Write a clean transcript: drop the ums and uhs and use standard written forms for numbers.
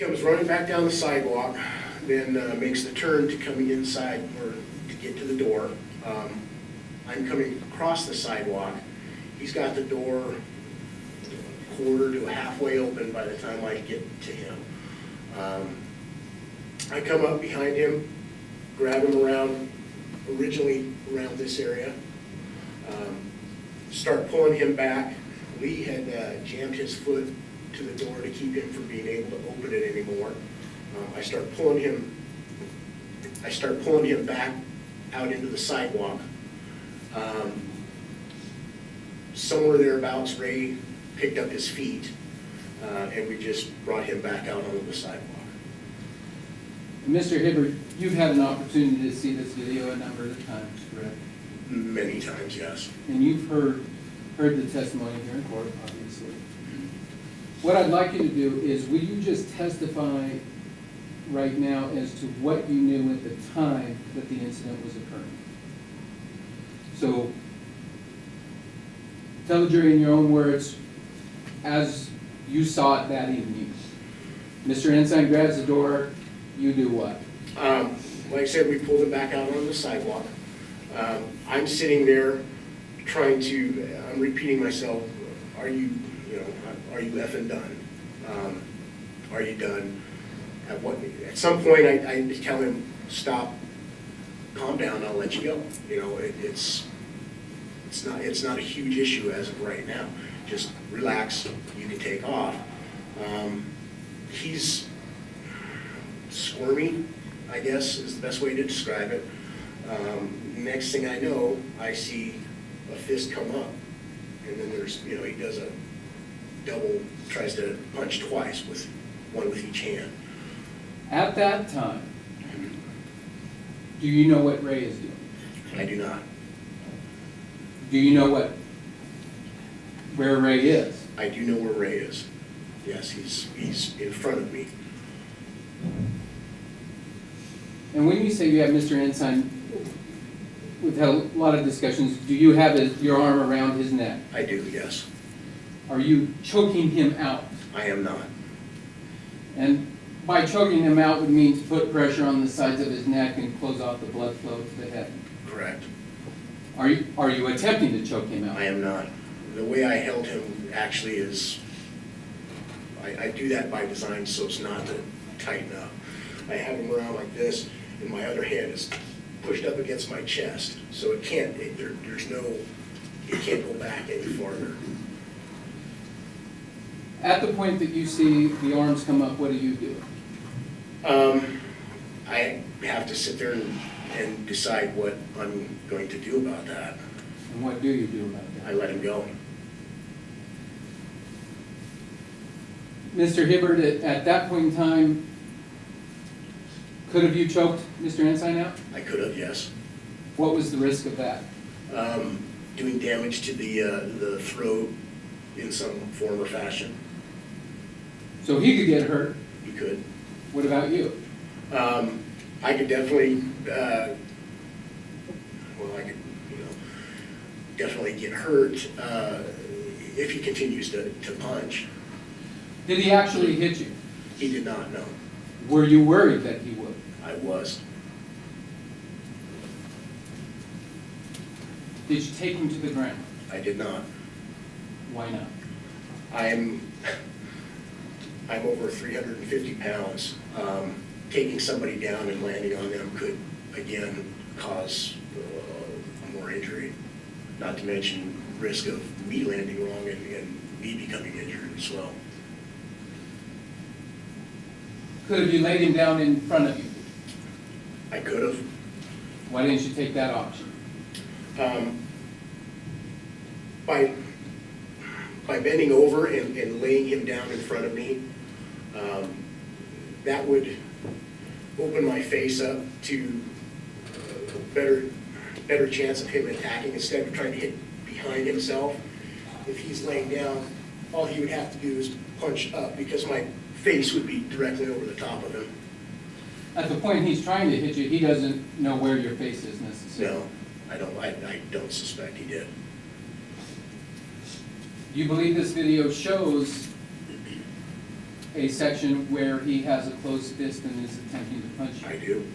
comes running back down the sidewalk, then makes the turn to coming inside or to get to the door. I'm coming across the sidewalk. He's got the door quarter to halfway open by the time I get to him. I come up behind him, grab him originally around this area, start pulling him back. Lee had jammed his foot to the door to keep him from being able to open it anymore. I start pulling him back out into the sidewalk. Somewhere thereabouts, Ray picked up his feet, and we just brought him back out onto the sidewalk. Mr. Hibbard, you've had an opportunity to see this video a number of times, correct? Many times, yes. And you've heard the testimony here in court, obviously. What I'd like you to do is, will you just testify right now as to what you knew at the time that the incident was occurring? So, tell the jury in your own words, as you saw it that evening. Mr. Ensign grabs the door, you do what? Like I said, we pulled him back out on the sidewalk. I'm sitting there I'm repeating myself, are you effing done? Are you done? At some point, I tell him, stop, calm down, I'll let you go. It's not a huge issue as of right now. Just relax, you can take off. He's squirmy, I guess is the best way to describe it. Next thing I know, I see a fist come up, and then he does a double, tries to punch twice, with one with each hand. At that time, do you know what Ray is doing? I do not. Do you know where Ray is? I do know where Ray is. Yes, he's in front of me. And when you say you have Mr. Ensign, we've had a lot of discussions, do you have your arm around his neck? I do, yes. Are you choking him out? I am not. And by choking him out would mean to put pressure on the sides of his neck and close off the blood flow to the head. Correct. Are you attempting to choke him out? I am not. The way I held him actually is, I do that by design so it's not to tighten up. I have him around like this, and my other hand is pushed up against my chest, so it can't go back any farther. At the point that you see the arms come up, what do? I have to sit there and decide what I'm going to do about that. And what do you do about that? I let him go. Mr. Hibbard, at that point in time, could have you choked Mr. Ensign out? I could have, yes. What was the risk of that? Doing damage to the throat in some form or fashion. So he could get hurt. He could. What about you? I could definitely, definitely get hurt if he continues to punch. Did he actually hit you? He did not, no. Were you worried that he would? I was. Did you take him to the ground? I did not. Why not? I'm over 350 pounds. Taking somebody down and landing on them could, again, cause more injury. Not to mention risk of me landing wrong and me becoming injured as well. Could have you laid him down in front of you? I could have. Why didn't you take that option? By bending over and laying him down in front of me, that would open my face up to a better chance of him attacking instead of trying to hit behind himself. If he's laying down, all he would have to do is punch up because my face would be directly over the top of him. At the point he's trying to hit you, he doesn't know where your face is necessarily. No, I don't suspect he did. Do you believe this video shows a section where he has a closed fist and is attempting to punch I you? do.